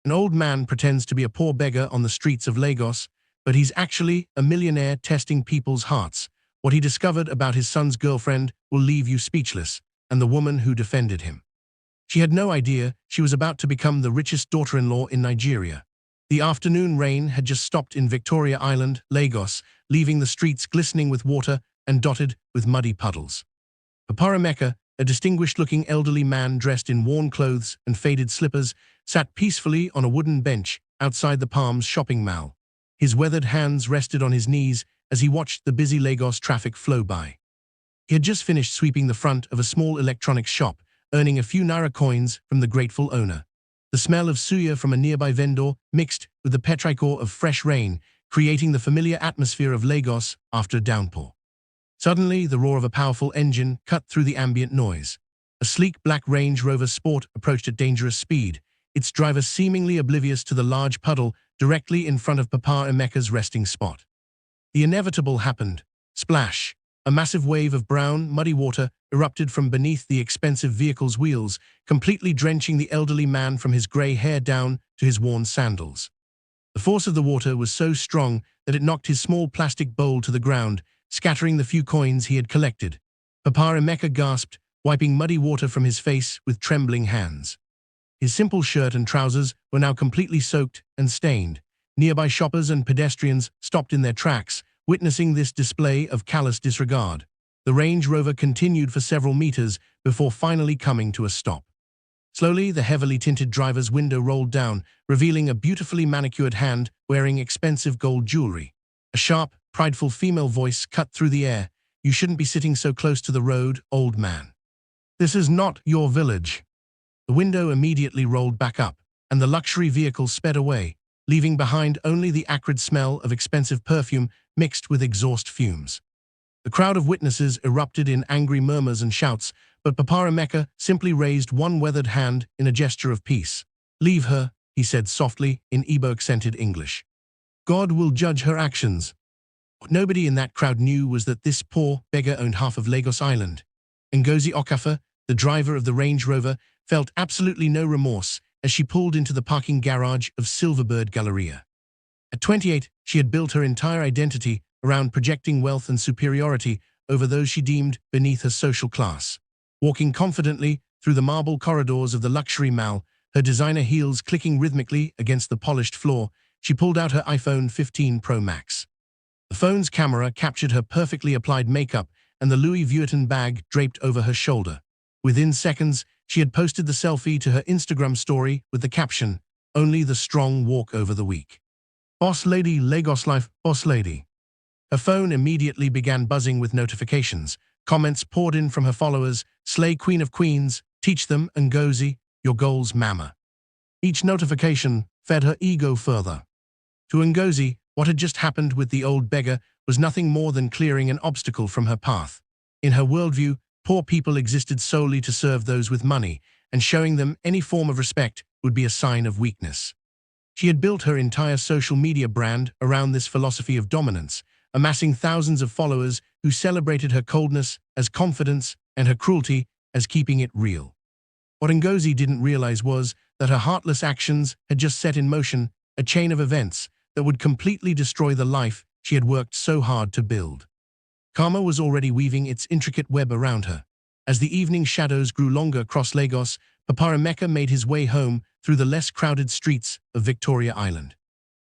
An old man pretends to be a poor beggar on the streets of Lagos, but he's actually a millionaire testing people's hearts. What he discovered about his son's girlfriend will leave you speechless, and the woman who defended him. She had no idea she was about to become the richest daughter-in-law in Nigeria. The afternoon rain had just stopped in Victoria Island, Lagos, leaving the streets glistening with water and dotted with muddy puddles. Papa Emeka, a distinguished-looking elderly man dressed in worn clothes and faded slippers, sat peacefully on a wooden bench outside the Palms shopping mall. His weathered hands rested on his knees as he watched the busy Lagos traffic flow by. He had just finished sweeping the front of a small electronics shop, earning a few naira coins from the grateful owner. The smell of suya from a nearby vendor mixed with the petrichor of fresh rain, creating the familiar atmosphere of Lagos after a downpour. Suddenly, the roar of a powerful engine cut through the ambient noise. A sleek black Range Rover Sport approached at dangerous speed, its driver seemingly oblivious to the large puddle directly in front of Papa Emeka's resting spot. The inevitable happened. Splash! A massive wave of brown, muddy water erupted from beneath the expensive vehicle's wheels, completely drenching the elderly man from his grey hair down to his worn sandals. The force of the water was so strong that it knocked his small plastic bowl to the ground, scattering the few coins he had collected. Papa Emeka gasped, wiping muddy water from his face with trembling hands. His simple shirt and trousers were now completely soaked and stained. Nearby shoppers and pedestrians stopped in their tracks, witnessing this display of callous disregard. The Range Rover continued for several meters before finally coming to a stop. Slowly, the heavily tinted driver's window rolled down, revealing a beautifully manicured hand wearing expensive gold jewelry. A sharp, prideful female voice cut through the air. "You shouldn't be sitting so close to the road, old man. This is not your village." The window immediately rolled back up, and the luxury vehicle sped away, leaving behind only the acrid smell of expensive perfume mixed with exhaust fumes. The crowd of witnesses erupted in angry murmurs and shouts, but Papa Emeka simply raised one weathered hand in a gesture of peace. "Leave her," he said softly in Igbo-accented English. "God will judge her actions." What nobody in that crowd knew was that this poor beggar owned half of Lagos Island. Ngozi Okafor, the driver of the Range Rover, felt absolutely no remorse as she pulled into the parking garage of Silverbird Galleria. At 28, she had built her entire identity around projecting wealth and superiority over those she deemed beneath her social class. Walking confidently through the marble corridors of the luxury mall, her designer heels clicking rhythmically against the polished floor, she pulled out her iPhone 15 Pro Max. The phone's camera captured her perfectly applied makeup and the Louis Vuitton bag draped over her shoulder. Within seconds, she had posted the selfie to her Instagram story with the caption, "Only the strong walk over the weak. Boss lady, Lagos life, boss lady." Her phone immediately began buzzing with notifications. Comments poured in from her followers: "Slay Queen of Queens, teach them, Ngozi, your goals mama." Each notification fed her ego further. To Ngozi, what had just happened with the old beggar was nothing more than clearing an obstacle from her path. In her worldview, poor people existed solely to serve those with money, and showing them any form of respect would be a sign of weakness. She had built her entire social media brand around this philosophy of dominance, amassing thousands of followers who celebrated her coldness as confidence and her cruelty as keeping it real. What Ngozi didn't realize was that her heartless actions had just set in motion a chain of events that would completely destroy the life she had worked so hard to build. Karma was already weaving its intricate web around her. As the evening shadows grew longer across Lagos, Papa Emeka made his way home through the less crowded streets of Victoria Island.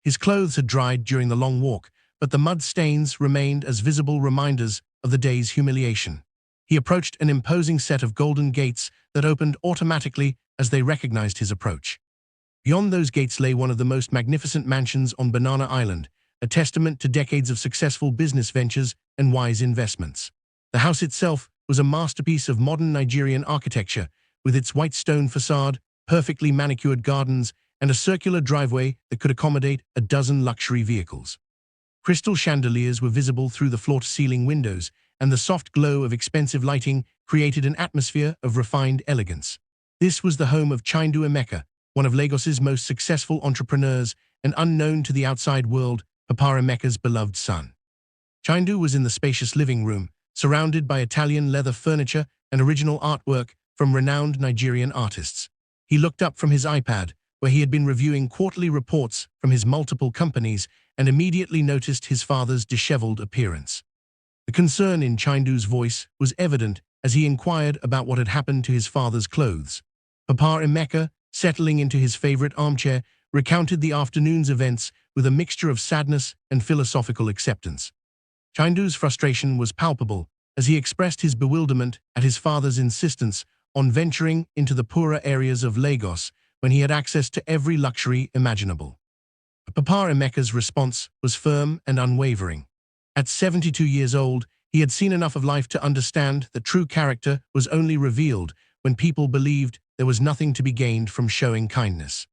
His clothes had dried during the long walk, but the mud stains remained as visible reminders of the day's humiliation. He approached an imposing set of golden gates that opened automatically as they recognized his approach. Beyond those gates lay one of the most magnificent mansions on Banana Island, a testament to decades of successful business ventures and wise investments. The house itself was a masterpiece of modern Nigerian architecture, with its white stone facade, perfectly manicured gardens, and a circular driveway that could accommodate a dozen luxury vehicles. Crystal chandeliers were visible through the floor-to-ceiling windows, and the soft glow of expensive lighting created an atmosphere of refined elegance. This was the home of Chindu Emeka, one of Lagos's most successful entrepreneurs, and unknown to the outside world, Papa Emeka's beloved son. Chindu was in the spacious living room, surrounded by Italian leather furniture and original artwork from renowned Nigerian artists. He looked up from his iPad, where he had been reviewing quarterly reports from his multiple companies and immediately noticed his father's disheveled appearance. The concern in Chindu's voice was evident as he inquired about what had happened to his father's clothes. Papa Emeka, settling into his favorite armchair, recounted the afternoon's events with a mixture of sadness and philosophical acceptance. Chindu's frustration was palpable as he expressed his bewilderment at his father's insistence on venturing into the poorer areas of Lagos when he had access to every luxury imaginable. Papa Emeka's response was firm and unwavering. At 72 years old, he had seen enough of life to understand that true character was only revealed when people believed there was nothing to be gained from showing kindness.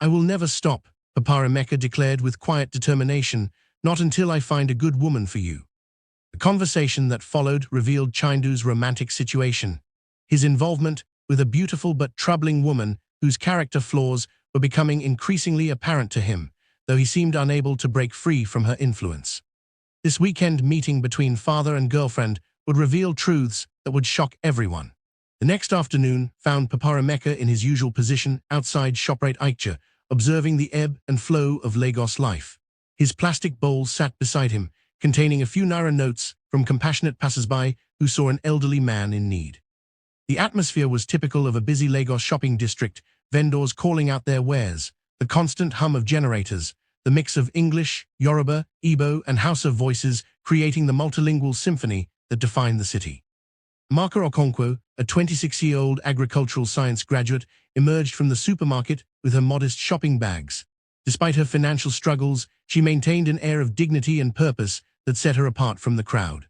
"I will never stop," Papa Emeka declared with quiet determination, "not until I find a good woman for you." The conversation that followed revealed Chindu's romantic situation. His involvement with a beautiful but troubling woman whose character flaws were becoming increasingly apparent to him, though he seemed unable to break free from her influence. This weekend meeting between father and girlfriend would reveal truths that would shock everyone. The next afternoon found Papa Emeka in his usual position outside ShopRite Aicha, observing the ebb and flow of Lagos life. His plastic bowl sat beside him, containing a few naira notes from compassionate passers-by who saw an elderly man in need. The atmosphere was typical of a busy Lagos shopping district, vendors calling out their wares, the constant hum of generators, the mix of English, Yoruba, Igbo, and Hausa voices creating the multilingual symphony that defined the city. Amaka Okonkwo, a 26-year-old agricultural science graduate, emerged from the supermarket with her modest shopping bags. Despite her financial struggles, she maintained an air of dignity and purpose that set her apart from the crowd.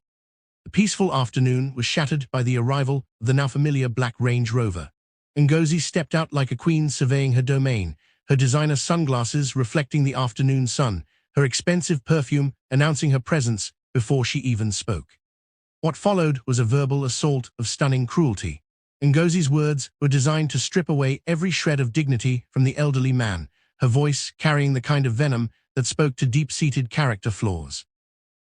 The peaceful afternoon was shattered by the arrival of the now familiar black Range Rover. Ngozi stepped out like a queen surveying her domain, her designer sunglasses reflecting the afternoon sun, her expensive perfume announcing her presence before she even spoke. What followed was a verbal assault of stunning cruelty. Ngozi's words were designed to strip away every shred of dignity from the elderly man, her voice carrying the kind of venom that spoke to deep-seated character flaws.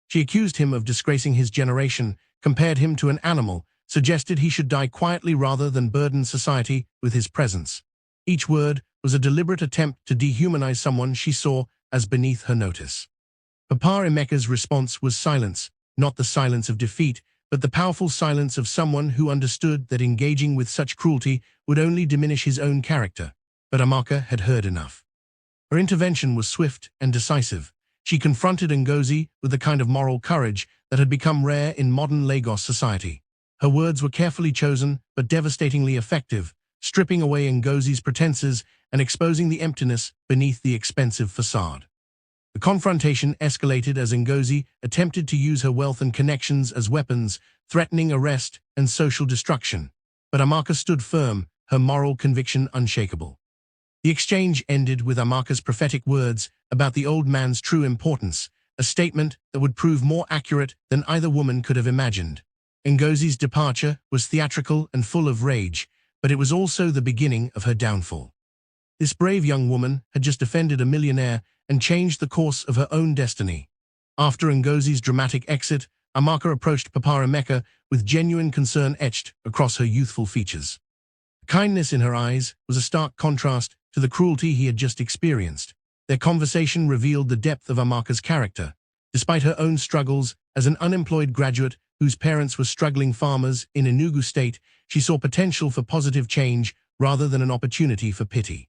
She accused him of disgracing his generation, compared him to an animal, suggested he should die quietly rather than burden society with his presence. Each word was a deliberate attempt to dehumanize someone she saw as beneath her notice. Papa Emeka's response was silence, not the silence of defeat, but the powerful silence of someone who understood that engaging with such cruelty would only diminish his own character. But Amaka had heard enough. Her intervention was swift and decisive. She confronted Ngozi with the kind of moral courage that had become rare in modern Lagos society. Her words were carefully chosen but devastatingly effective, stripping away Ngozi's pretenses and exposing the emptiness beneath the expensive facade. The confrontation escalated as Ngozi attempted to use her wealth and connections as weapons, threatening arrest and social destruction. But Amaka stood firm, her moral conviction unshakable. The exchange ended with Amaka's prophetic words about the old man's true importance, a statement that would prove more accurate than either woman could have imagined. Ngozi's departure was theatrical and full of rage, but it was also the beginning of her downfall. This brave young woman had just defended a millionaire and changed the course of her own destiny. After Ngozi's dramatic exit, Amaka approached Papa Emeka with genuine concern etched across her youthful features. The kindness in her eyes was a stark contrast to the cruelty he had just experienced. Their conversation revealed the depth of Amaka's character. Despite her own struggles as an unemployed graduate whose parents were struggling farmers in Enugu State, she saw potential for positive change rather than an opportunity for pity.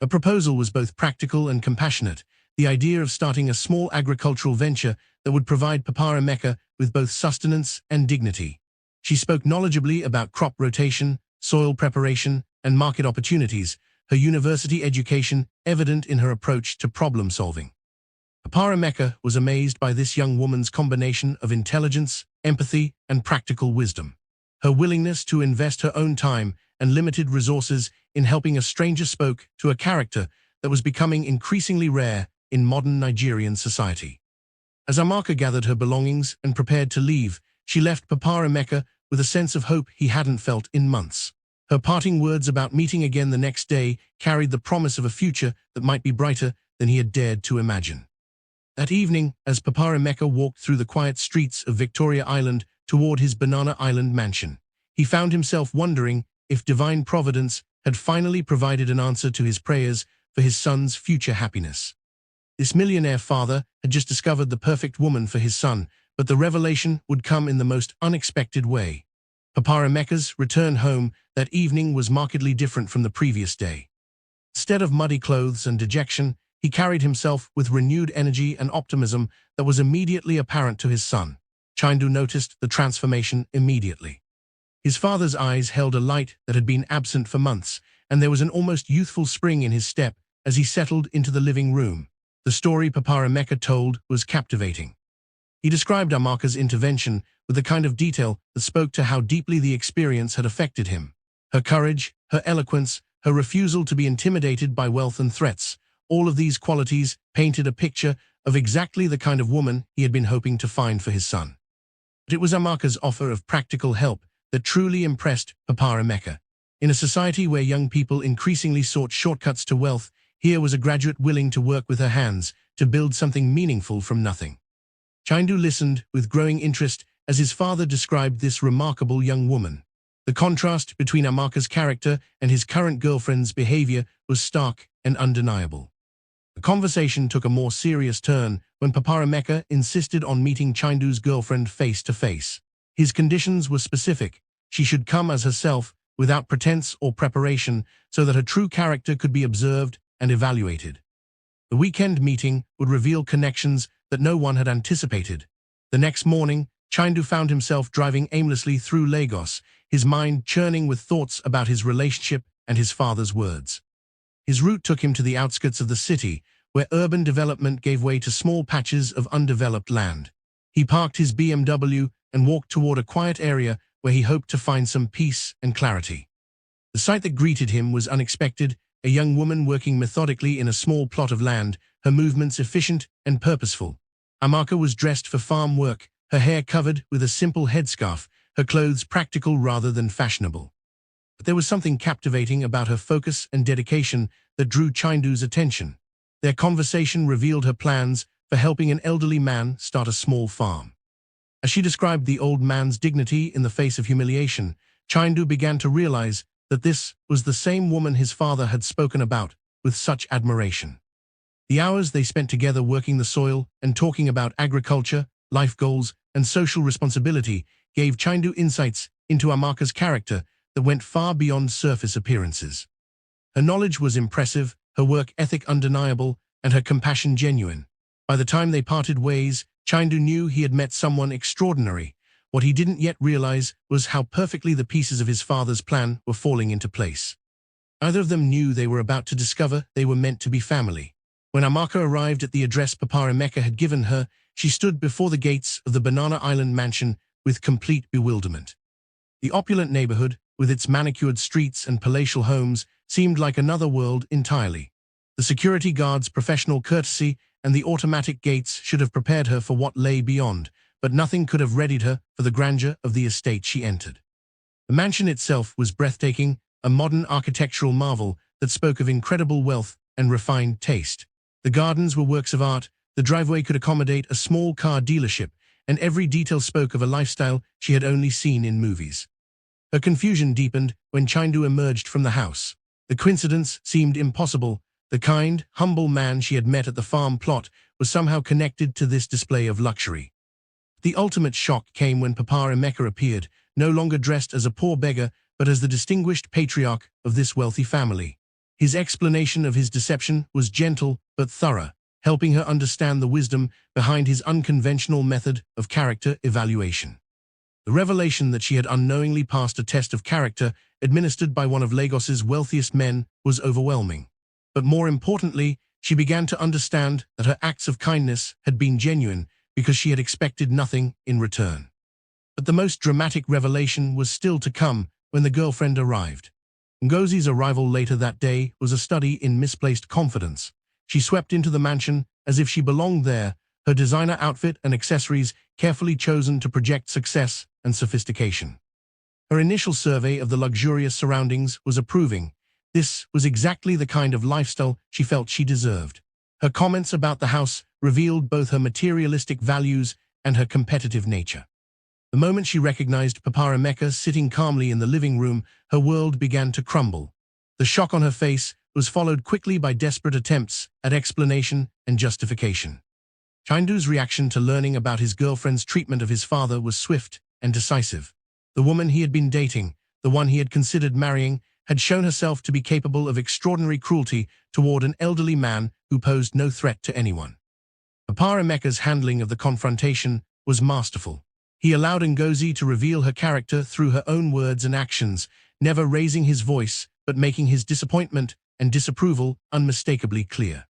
Her proposal was both practical and compassionate, the idea of starting a small agricultural venture that would provide Papa Emeka with both sustenance and dignity. She spoke knowledgeably about crop rotation, soil preparation, and market opportunities, her university education evident in her approach to problem-solving. Papa Emeka was amazed by this young woman's combination of intelligence, empathy, and practical wisdom. Her willingness to invest her own time and limited resources in helping a stranger spoke to a character that was becoming increasingly rare in modern Nigerian society. As Amaka gathered her belongings and prepared to leave, she left Papa Emeka with a sense of hope he hadn't felt in months. Her parting words about meeting again the next day carried the promise of a future that might be brighter than he had dared to imagine. That evening, as Papa Emeka walked through the quiet streets of Victoria Island toward his Banana Island mansion, he found himself wondering if divine providence had finally provided an answer to his prayers for his son's future happiness. This millionaire father had just discovered the perfect woman for his son, but the revelation would come in the most unexpected way. Papa Emeka's return home that evening was markedly different from the previous day. Instead of muddy clothes and dejection, he carried himself with renewed energy and optimism that was immediately apparent to his son. Chindu noticed the transformation immediately. His father's eyes held a light that had been absent for months, and there was an almost youthful spring in his step as he settled into the living room. The story Papa Emeka told was captivating. He described Amaka's intervention with the kind of detail that spoke to how deeply the experience had affected him. Her courage, her eloquence, her refusal to be intimidated by wealth and threats, all of these qualities painted a picture of exactly the kind of woman he had been hoping to find for his son. But it was Amaka's offer of practical help that truly impressed Papa Emeka. In a society where young people increasingly sought shortcuts to wealth, here was a graduate willing to work with her hands to build something meaningful from nothing. Chindu listened with growing interest as his father described this remarkable young woman. The contrast between Amaka's character and his current girlfriend's behavior was stark and undeniable. The conversation took a more serious turn when Papa Emeka insisted on meeting Chindu's girlfriend face to face. His conditions were specific. She should come as herself, without pretense or preparation, so that her true character could be observed and evaluated. The weekend meeting would reveal connections that no one had anticipated. The next morning, Chindu found himself driving aimlessly through Lagos, his mind churning with thoughts about his relationship and his father's words. His route took him to the outskirts of the city, where urban development gave way to small patches of undeveloped land. He parked his BMW and walked toward a quiet area where he hoped to find some peace and clarity. The sight that greeted him was unexpected, a young woman working methodically in a small plot of land, her movements efficient and purposeful. Amaka was dressed for farm work, her hair covered with a simple headscarf, her clothes practical rather than fashionable. But there was something captivating about her focus and dedication that drew Chindu's attention. Their conversation revealed her plans for helping an elderly man start a small farm. As she described the old man's dignity in the face of humiliation, Chindu began to realize that this was the same woman his father had spoken about with such admiration. The hours they spent together working the soil and talking about agriculture, life goals, and social responsibility gave Chindu insights into Amaka's character that went far beyond surface appearances. Her knowledge was impressive, her work ethic undeniable, and her compassion genuine. By the time they parted ways, Chindu knew he had met someone extraordinary. What he didn't yet realize was how perfectly the pieces of his father's plan were falling into place. Neither of them knew they were about to discover they were meant to be family. When Amaka arrived at the address Papa Emeka had given her, she stood before the gates of the Banana Island mansion with complete bewilderment. The opulent neighborhood, with its manicured streets and palatial homes, seemed like another world entirely. The security guard's professional courtesy and the automatic gates should have prepared her for what lay beyond, but nothing could have readied her for the grandeur of the estate she entered. The mansion itself was breathtaking, a modern architectural marvel that spoke of incredible wealth and refined taste. The gardens were works of art, the driveway could accommodate a small car dealership, and every detail spoke of a lifestyle she had only seen in movies. Her confusion deepened when Chindu emerged from the house. The coincidence seemed impossible. The kind, humble man she had met at the farm plot was somehow connected to this display of luxury. The ultimate shock came when Papa Emeka appeared, no longer dressed as a poor beggar, but as the distinguished patriarch of this wealthy family. His explanation of his deception was gentle but thorough, helping her understand the wisdom behind his unconventional method of character evaluation. The revelation that she had unknowingly passed a test of character administered by one of Lagos's wealthiest men was overwhelming. But more importantly, she began to understand that her acts of kindness had been genuine because she had expected nothing in return. But the most dramatic revelation was still to come when the girlfriend arrived. Ngozi's arrival later that day was a study in misplaced confidence. She swept into the mansion as if she belonged there, her designer outfit and accessories carefully chosen to project success and sophistication. Her initial survey of the luxurious surroundings was approving. This was exactly the kind of lifestyle she felt she deserved. Her comments about the house revealed both her materialistic values and her competitive nature. The moment she recognized Papa Emeka sitting calmly in the living room, her world began to crumble. The shock on her face was followed quickly by desperate attempts at explanation and justification. Chindu's reaction to learning about his girlfriend's treatment of his father was swift and decisive. The woman he had been dating, the one he had considered marrying, had shown herself to be capable of extraordinary cruelty toward an elderly man who posed no threat to anyone. Papa Emeka's handling of the confrontation was masterful. He allowed Ngozi to reveal her character through her own words and actions, never raising his voice but making his disappointment and disapproval unmistakably clear.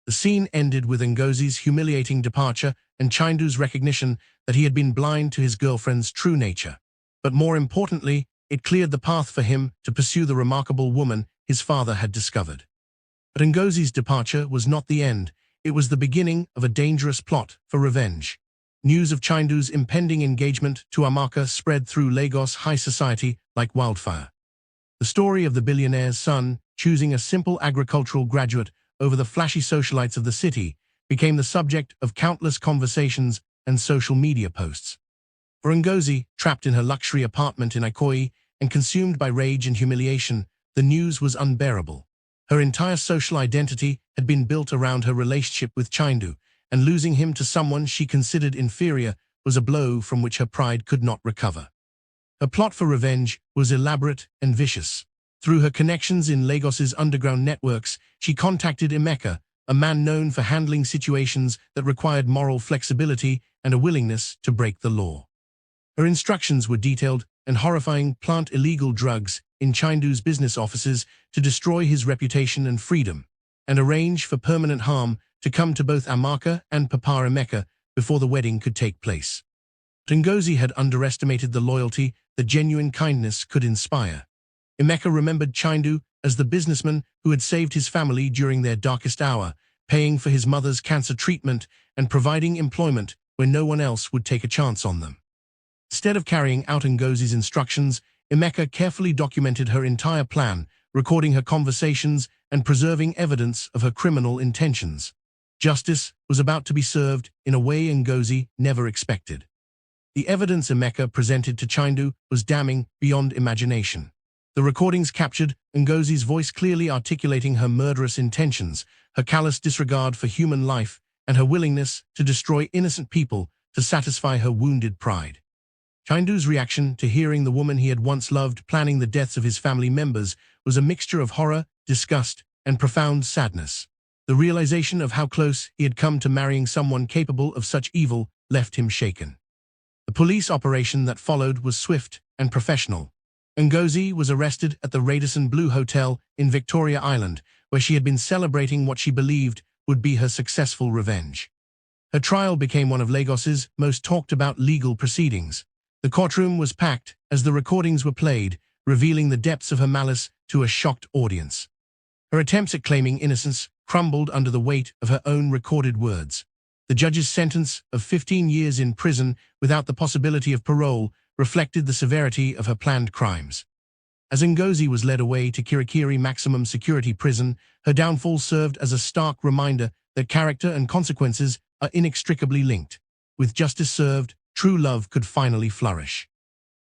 The scene ended with Ngozi's humiliating departure and Chindu's recognition that he had been blind to his girlfriend's true nature. But more importantly, it cleared the path for him to pursue the remarkable woman his father had discovered. But Ngozi's departure was not the end. It was the beginning of a dangerous plot for revenge. News of Chindu's impending engagement to Amaka spread through Lagos high society like wildfire. The story of the billionaire's son, choosing a simple agricultural graduate over the flashy socialites of the city, became the subject of countless conversations and social media posts. For Ngozi, trapped in her luxury apartment in Ikoyi and consumed by rage and humiliation, the news was unbearable. Her entire social identity had been built around her relationship with Chindu, and losing him to someone she considered inferior was a blow from which her pride could not recover. Her plot for revenge was elaborate and vicious. Through her connections in Lagos's underground networks, she contacted Emeka, a man known for handling situations that required moral flexibility and a willingness to break the law. Her instructions were detailed and horrifying: plant illegal drugs in Chindu's business offices to destroy his reputation and freedom, and arrange for permanent harm to come to both Amaka and Papa Emeka before the wedding could take place. Ngozi had underestimated the loyalty that genuine kindness could inspire. Emeka remembered Chindu as the businessman who had saved his family during their darkest hour, paying for his mother's cancer treatment and providing employment where no one else would take a chance on them. Instead of carrying out Ngozi's instructions, Emeka carefully documented her entire plan, recording her conversations and preserving evidence of her criminal intentions. Justice was about to be served in a way Ngozi never expected. The evidence Emeka presented to Chindu was damning beyond imagination. The recordings captured Ngozi's voice clearly articulating her murderous intentions, her callous disregard for human life, and her willingness to destroy innocent people to satisfy her wounded pride. Chindu's reaction to hearing the woman he had once loved planning the deaths of his family members was a mixture of horror, disgust, and profound sadness. The realization of how close he had come to marrying someone capable of such evil left him shaken. The police operation that followed was swift and professional. Ngozi was arrested at the Radisson Blu Hotel in Victoria Island, where she had been celebrating what she believed would be her successful revenge. Her trial became one of Lagos's most talked-about legal proceedings. The courtroom was packed as the recordings were played, revealing the depths of her malice to a shocked audience. Her attempts at claiming innocence crumbled under the weight of her own recorded words. The judge's sentence of 15 years in prison without the possibility of parole reflected the severity of her planned crimes. As Ngozi was led away to Kirikiri Maximum Security Prison, her downfall served as a stark reminder that character and consequences are inextricably linked. With justice served, true love could finally flourish.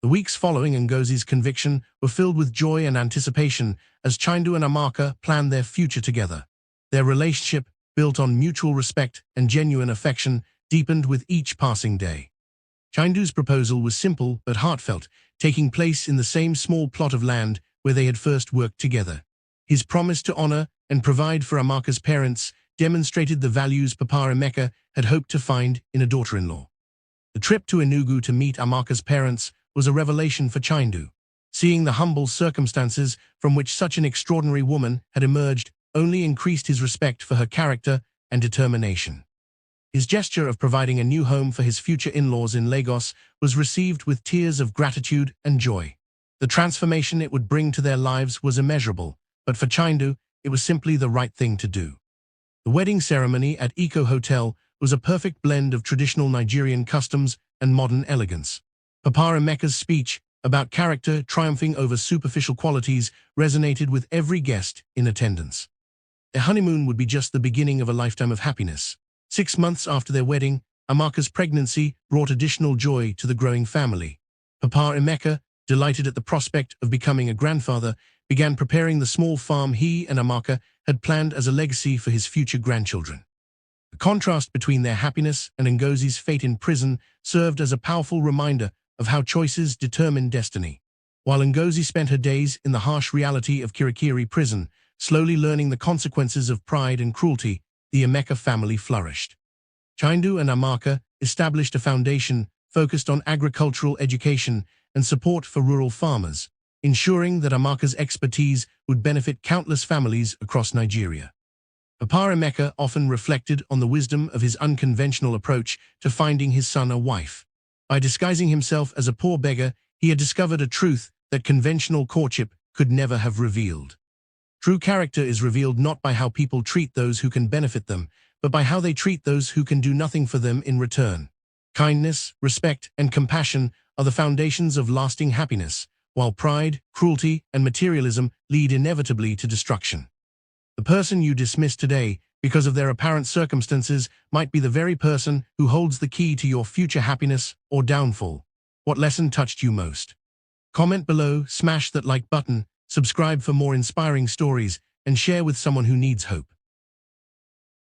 The weeks following Ngozi's conviction were filled with joy and anticipation as Chindu and Amaka planned their future together. Their relationship, built on mutual respect and genuine affection, deepened with each passing day. Chindu's proposal was simple but heartfelt, taking place in the same small plot of land where they had first worked together. His promise to honor and provide for Amaka's parents demonstrated the values Papa Emeka had hoped to find in a daughter-in-law. The trip to Enugu to meet Amaka's parents was a revelation for Chindu. Seeing the humble circumstances from which such an extraordinary woman had emerged only increased his respect for her character and determination. His gesture of providing a new home for his future in-laws in Lagos was received with tears of gratitude and joy. The transformation it would bring to their lives was immeasurable, but for Chindu, it was simply the right thing to do. The wedding ceremony at Eko Hotel was a perfect blend of traditional Nigerian customs and modern elegance. Papa Emeka's speech about character triumphing over superficial qualities resonated with every guest in attendance. Their honeymoon would be just the beginning of a lifetime of happiness. 6 months after their wedding, Amaka's pregnancy brought additional joy to the growing family. Papa Emeka, delighted at the prospect of becoming a grandfather, began preparing the small farm he and Amaka had planned as a legacy for his future grandchildren. The contrast between their happiness and Ngozi's fate in prison served as a powerful reminder of how choices determine destiny. While Ngozi spent her days in the harsh reality of Kirikiri prison, slowly learning the consequences of pride and cruelty, the Emeka family flourished. Chindu and Amaka established a foundation focused on agricultural education and support for rural farmers, ensuring that Amaka's expertise would benefit countless families across Nigeria. Papa Emeka often reflected on the wisdom of his unconventional approach to finding his son a wife. By disguising himself as a poor beggar, he had discovered a truth that conventional courtship could never have revealed. True character is revealed not by how people treat those who can benefit them, but by how they treat those who can do nothing for them in return. Kindness, respect, and compassion are the foundations of lasting happiness, while pride, cruelty, and materialism lead inevitably to destruction. The person you dismiss today because of their apparent circumstances might be the very person who holds the key to your future happiness or downfall. What lesson touched you most? Comment below, smash that like button, subscribe for more inspiring stories, and share with someone who needs hope.